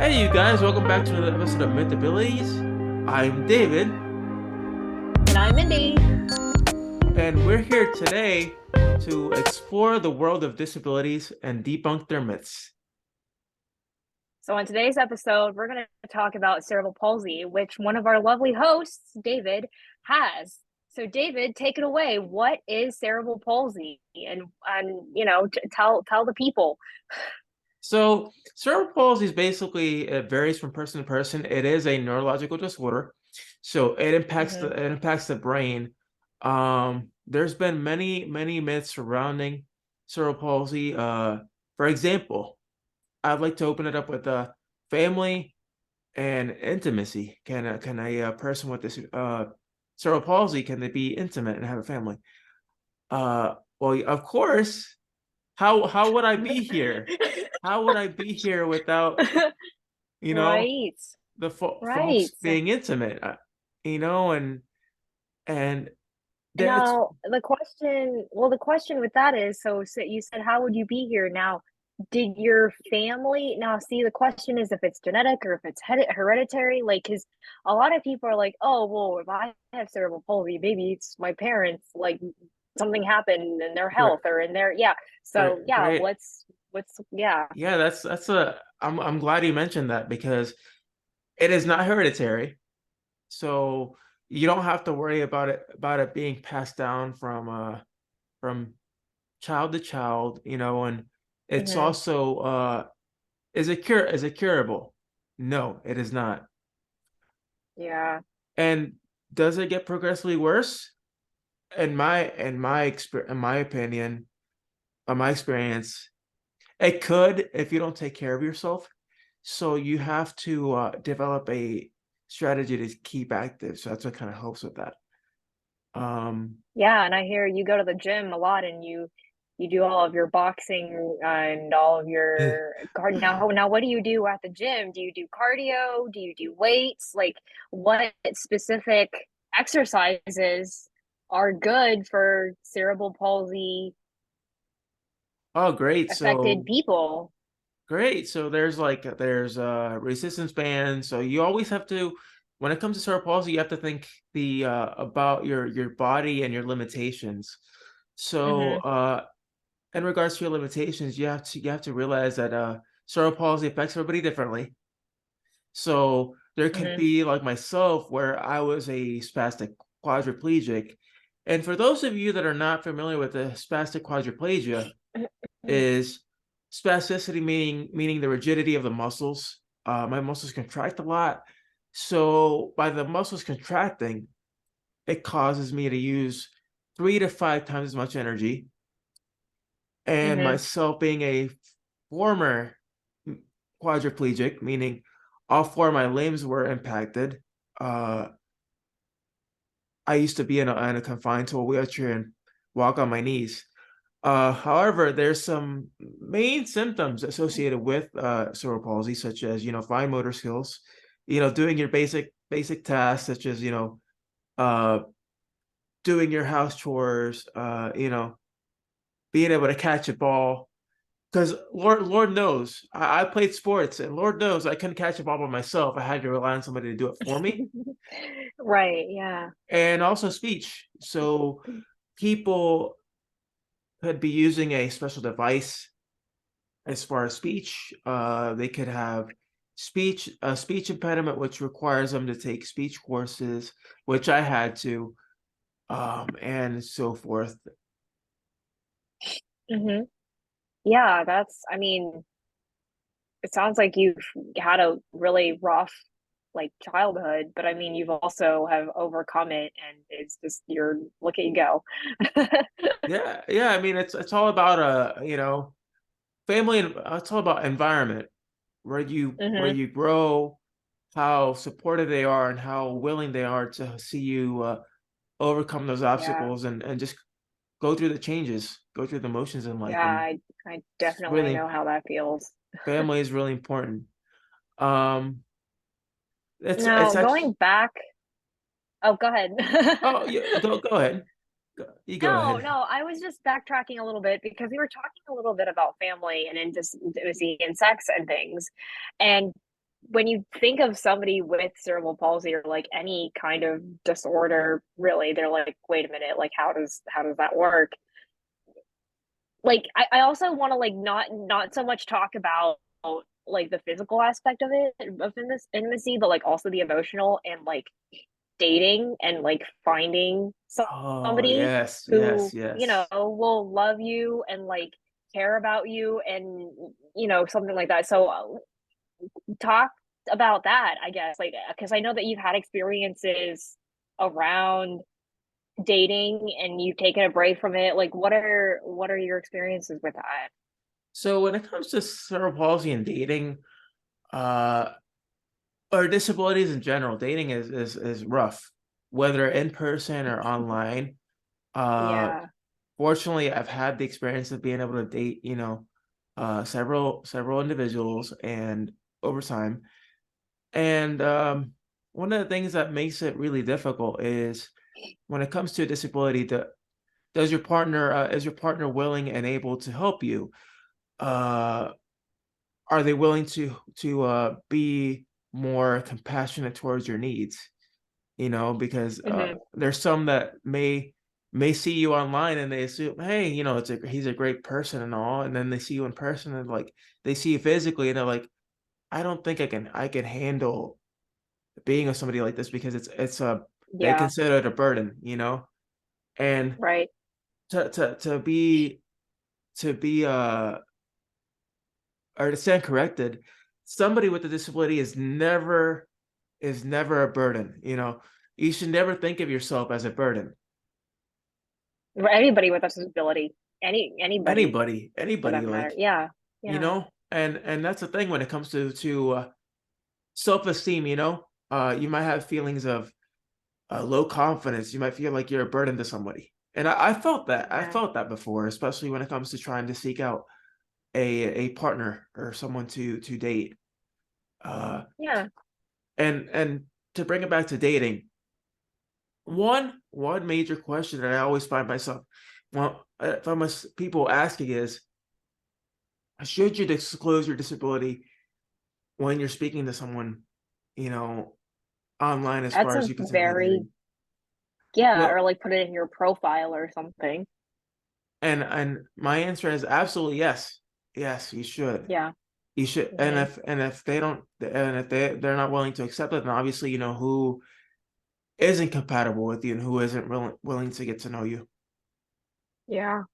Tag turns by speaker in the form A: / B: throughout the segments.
A: Hey, you guys, welcome back to another episode of Mythabilities. I'm David,
B: And I'm Mindy.
A: and we're here today to explore the world of disabilities and debunk their myths.
B: So, on today's episode, we're going to talk about cerebral palsy, which one of our lovely hosts, David, has. So, David, take it away. What is cerebral palsy? And tell the people.
A: So, cerebral palsy is basically, it varies from person to person. It is a neurological disorder. So it impacts the
B: Mm-hmm.
A: it impacts the brain. There's been many myths surrounding cerebral palsy. For example, I'd like to open it up with family and intimacy. Can a person with this cerebral palsy, can they be intimate and have a family? Well, of course. How would I be here? How would I be here without, you know,
B: Right.
A: the folks
B: Right.
A: being intimate? And that's
B: Now, the question with that is, so you said, how would you be here? Now, did your family, now see, the question is if it's genetic or if it's hereditary, like, because a lot of people are like, oh, well, if I have cerebral palsy, maybe it's my parents, like something happened in their
A: great,
B: health or in their, yeah. So,
A: great,
B: yeah,
A: great.
B: yeah.
A: Yeah, that's a. I'm glad you mentioned that because it is not hereditary. So you don't have to worry about it being passed down from child to child, and it's
B: Hmm.
A: also is it curable? No, it is not.
B: Yeah.
A: And does it get progressively worse? In my opinion, my experience, it could if you don't take care of yourself. So you have to develop a strategy to keep active. So that's what kind of helps with that. Um,
B: Yeah, and I hear you go to the gym a lot and you do all of your boxing and all of your card now what do you do at the gym? Do you do cardio? Do you do weights? Like what specific exercises are good for cerebral palsy
A: oh, great.
B: affected people?
A: Great. So there's resistance bands. So you always have to, when it comes to cerebral palsy, you have to think the about your body and your limitations. So
B: Mm-hmm.
A: in regards to your limitations, you have to realize that cerebral palsy affects everybody differently. So there could
B: Mm-hmm.
A: be like myself where I was a spastic quadriplegic. And for those of you that are not familiar with the spastic quadriplegia, is spasticity meaning the rigidity of the muscles. My muscles contract a lot. So by the muscles contracting, it causes me to use 3 to 5 times as much energy. And
B: Mm-hmm.
A: myself being a former quadriplegic, meaning all four of my limbs were impacted. Uh, I used to be in a confined to a wheelchair and walk on my knees. However, there's some main symptoms associated with cerebral palsy, such as fine motor skills, doing your basic tasks, such as uh, doing your house chores, being able to catch a ball. Because Lord knows, I played sports, and Lord knows I couldn't catch a ball by myself. I had to rely on somebody to do it for me,
B: Right, yeah.
A: and also speech. So people could be using a special device as far as speech. They could have a speech impediment, which requires them to take speech courses, which I had to, and so forth.
B: Mm-hmm. Yeah, I mean, it sounds like you've had a really rough like childhood, but I mean you've also have overcome it and it's just you're look at you go.
A: Yeah, yeah. I mean, it's all about family, and it's all about environment where
B: Hmm.
A: you grow, how supportive they are, and how willing they are to see you overcome those
B: Yeah.
A: obstacles and just go through the motions in life.
B: Yeah,
A: And
B: I
A: it's
B: definitely
A: really
B: know how that feels.
A: family is really important. Um, it's
B: Now,
A: actually.
B: going back, oh, go ahead.
A: Oh, yeah, go ahead. You go
B: No,
A: ahead.
B: no, I was just backtracking a little bit because we were talking a little bit about family and intimacy and sex and things. And when you think of somebody with cerebral palsy or like any kind of disorder, really, they're like, wait a minute, like how does that work? Like I also want to like not so much talk about like the physical aspect of it of this intimacy, but like also the emotional and like dating and like finding
A: Oh,
B: somebody
A: yes, yes,
B: who, you know,
A: yes.
B: will love you and like care about you and you know something like that. So talk about that, I guess, like because I know that you've had experiences around dating and you've taken a break from it. Like what are your experiences with that?
A: So when it comes to cerebral palsy and dating, uh, or disabilities in general, dating is rough, whether in person or online. Uh,
B: Yeah.
A: Fortunately, I've had the experience of being able to date, several individuals and over time. And one of the things that makes it really difficult is when it comes to a disability, does your partner is your partner willing and able to help you? Uh, are they willing to be more compassionate towards your needs? Because
B: Hmm.
A: there's some that may see you online and they assume, hey, he's a great person and all, and then they see you in person and like they see you physically and they're like, I don't think I can handle being with somebody like this because they
B: Yeah.
A: consider it a burden. And
B: Right.
A: to be or to stand corrected, somebody with a disability is never a burden. You should never think of yourself as a burden.
B: Anybody with a disability, anybody for
A: Anybody,
B: that matter.
A: like,
B: Yeah.
A: you
B: Yeah.
A: know, and that's the thing when it comes to self-esteem. You might have feelings of low confidence. You might feel like you're a burden to somebody. And I felt that. I
B: Yeah.
A: felt that before, especially when it comes to trying to seek out a partner or someone to date. Uh,
B: Yeah.
A: and to bring it back to dating, one major question that I always find myself, well, find people asking is, should you disclose your disability when you're speaking to someone, you know, online as
B: That's
A: far as
B: a
A: you consider
B: very,
A: dating?
B: yeah,
A: Well,
B: or like put it in your profile or something.
A: and my answer is absolutely yes. Yes, you should.
B: Yeah.
A: You should. And
B: Hmm.
A: if they don't, and if they're not willing to accept it, then obviously you know who isn't compatible with you and who isn't willing to get to know you.
B: Yeah.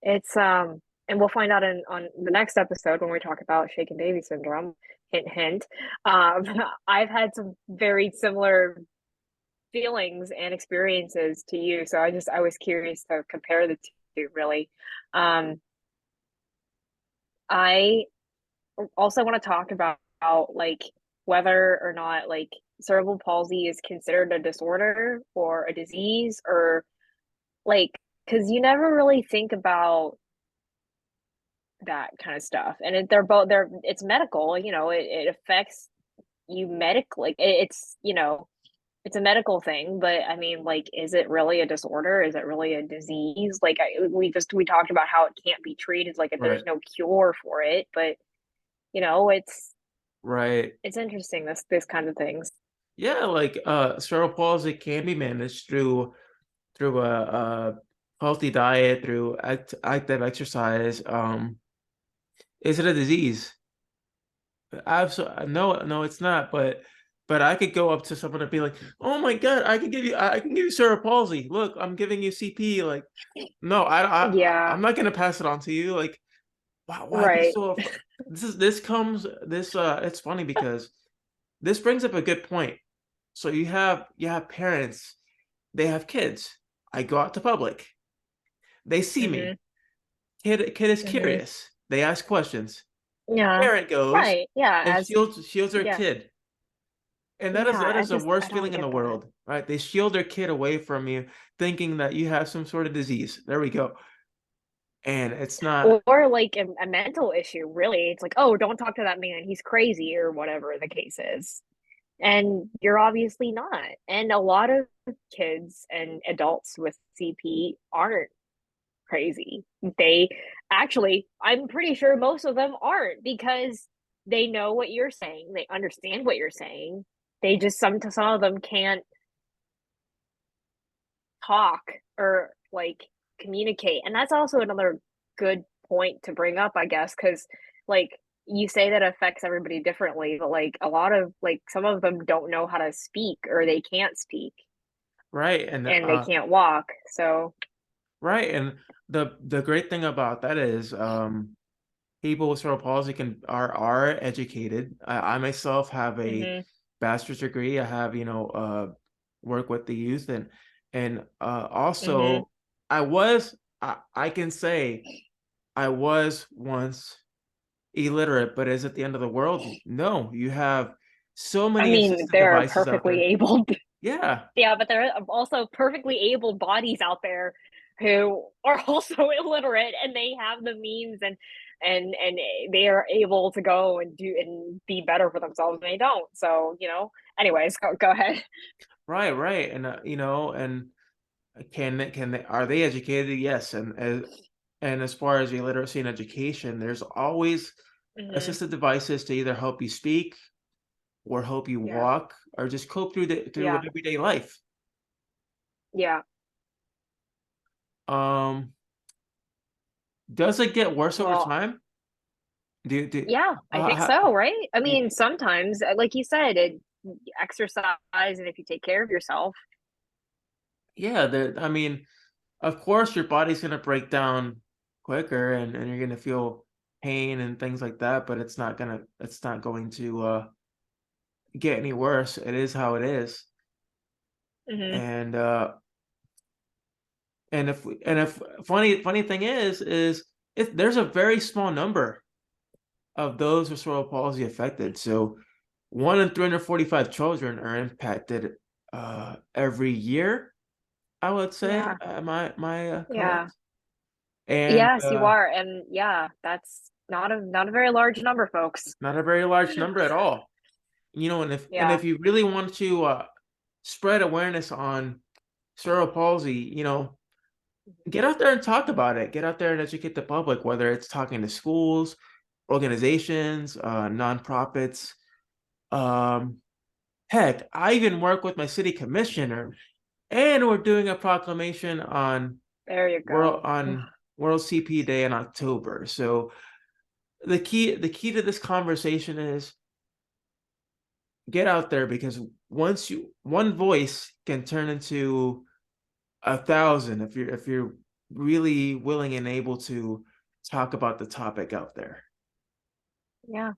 B: It's and we'll find out in on the next episode when we talk about shaken baby syndrome. Hint hint. Um I've had some very similar feelings and experiences to you, so I was curious to compare the two really. Um I also want to talk about like whether or not like cerebral palsy is considered a disorder or a disease or like because you never really think about that kind of stuff. And they're it's medical, you know, it affects you medically. It's, you know, it's a medical thing, but I mean, like, is it really a disorder? Is it really a disease? Like, we talked about how it can't be treated, like, there's
A: Right.
B: no cure for it, but you know,
A: Right.
B: it's interesting this kind of things.
A: Yeah, like cerebral palsy can be managed through a healthy diet, through active exercise. Is it a disease? Absolutely, no, no, it's not. But I could go up to someone and be like, "Oh my God, I can give you cerebral palsy. Look, I'm giving you CP." Like, no,
B: Yeah,
A: I'm not gonna pass it on to you. Like, why be
B: right.
A: so? It's funny because this brings up a good point. So you have parents, they have kids. I go out to public. They see
B: Hmm.
A: me. Kid is
B: Hmm.
A: curious. They ask questions.
B: Yeah,
A: Parent goes
B: right. Yeah,
A: and
B: as
A: shields their
B: yeah,
A: kid. And that is
B: yeah.
A: that is the
B: I
A: worst
B: don't
A: feeling in
B: get
A: the
B: that.
A: world, right? They shield their kid away from you, thinking that you have some sort of disease. There we go. And it's not
B: Or like a mental issue, really. It's like, oh, don't talk to that man. He's crazy or whatever the case is. And you're obviously not. And a lot of kids and adults with CP aren't crazy. They actually, I'm pretty sure most of them aren't because they know what you're saying, they understand what you're saying. They just some of them can't talk or like communicate. And that's also another good point to bring up, I guess, because like you say that affects everybody differently, but like a lot of like some of them don't know how to speak or they can't speak
A: Right. And
B: and they can't walk. So,
A: right. And the great thing about that is people with cerebral palsy are educated. I myself have a
B: mhm,
A: bachelor's degree. I have, work with the youth and
B: mhm,
A: also I can say I was once illiterate, but is it the end of the world? No, you have so
B: I
A: many
B: mean,
A: assistive
B: they're
A: devices out
B: perfectly
A: there.
B: able.
A: Yeah,
B: Yeah, but there are also perfectly able bodies out there who are also illiterate and they have the means and they are able to go and do and be better for themselves and they don't. So, anyways, go ahead.
A: right, right. And and are they educated? Yes. And as far as illiteracy and education, there's always
B: Hmm.
A: assistive devices to either help you speak or help you
B: Yeah.
A: walk or just cope through
B: Yeah.
A: everyday life.
B: Yeah.
A: Um, does it get worse over
B: Well,
A: time? Do
B: yeah, I think
A: ha,
B: so, right? I
A: you,
B: mean, sometimes, like you said, exercise and if you take care of yourself.
A: yeah, I mean, of course your body's gonna break down quicker and you're gonna feel pain and things like that, but it's not going to get any worse. It is how it is.
B: Hmm.
A: And if funny thing is if there's a very small number of those with cerebral palsy affected. So 1 in 345 children are impacted every year, I would say.
B: Yeah.
A: Am I
B: Yeah.
A: correct? And
B: Yes, you are. And yeah, that's not a very large number, folks.
A: not a very large number at all. And
B: Yeah.
A: if you really want to spread awareness on cerebral palsy, get out there and talk about it. Get out there and educate the public, whether it's talking to schools, organizations, nonprofits. Um, Heck, I even work with my city commissioner, and we're doing a proclamation on
B: There you
A: World
B: go.
A: on World CP Day in October. So the key to this conversation is get out there because once you one voice can turn into 1,000 if you're really willing and able to talk about the topic out there.
B: Yeah.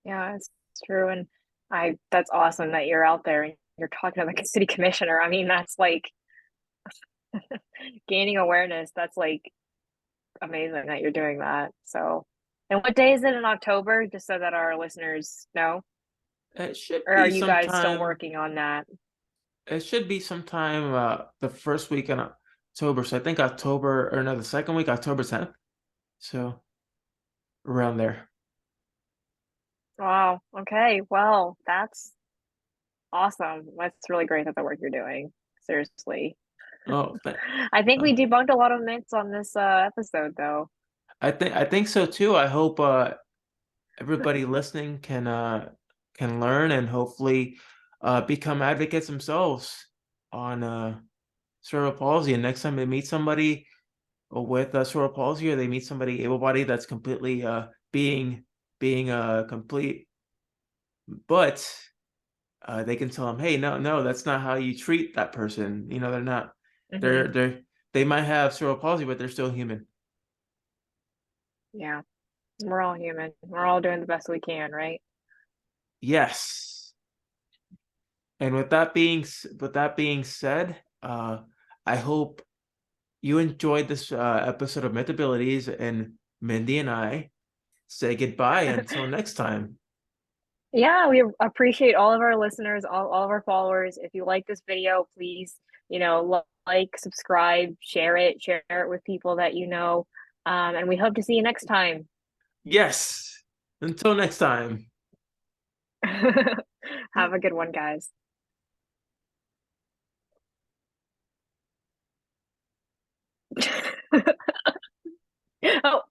B: Yeah, it's true. And that's awesome that you're out there and you're talking to like a city commissioner. I mean, that's like gaining awareness. That's like amazing that you're doing that. So, and what day is it in October? Just so that our listeners know.
A: It should
B: Or are
A: be
B: you guys still
A: sometime.
B: working on that?
A: It should be sometime the first week in October. So I think October or no, the second week, October 10th. So around there.
B: Wow. Okay. Well, that's awesome. That's really great that the work you're doing. Seriously.
A: Oh,
B: I think
A: uh,
B: we debunked a lot of myths on this episode, though.
A: I think so too. I hope everybody listening can learn and hopefully become advocates themselves on cerebral palsy. And next time they meet somebody with cerebral palsy or they meet somebody able-bodied that's completely being complete, but they can tell them, hey, no, no, that's not how you treat that person. They're not,
B: Hmm.
A: they might have cerebral palsy, but they're still human.
B: Yeah. We're all human. We're all doing the best we can, right?
A: Yes. And with that being said, I hope you enjoyed this episode of Mythabilities, and Mindy and I say goodbye until next time.
B: Yeah, we appreciate all of our listeners, all of our followers. If you like this video, please, like, subscribe, share it with people that you know. And we hope to see you next time.
A: Yes. Until next time.
B: Have a good one, guys. Oh,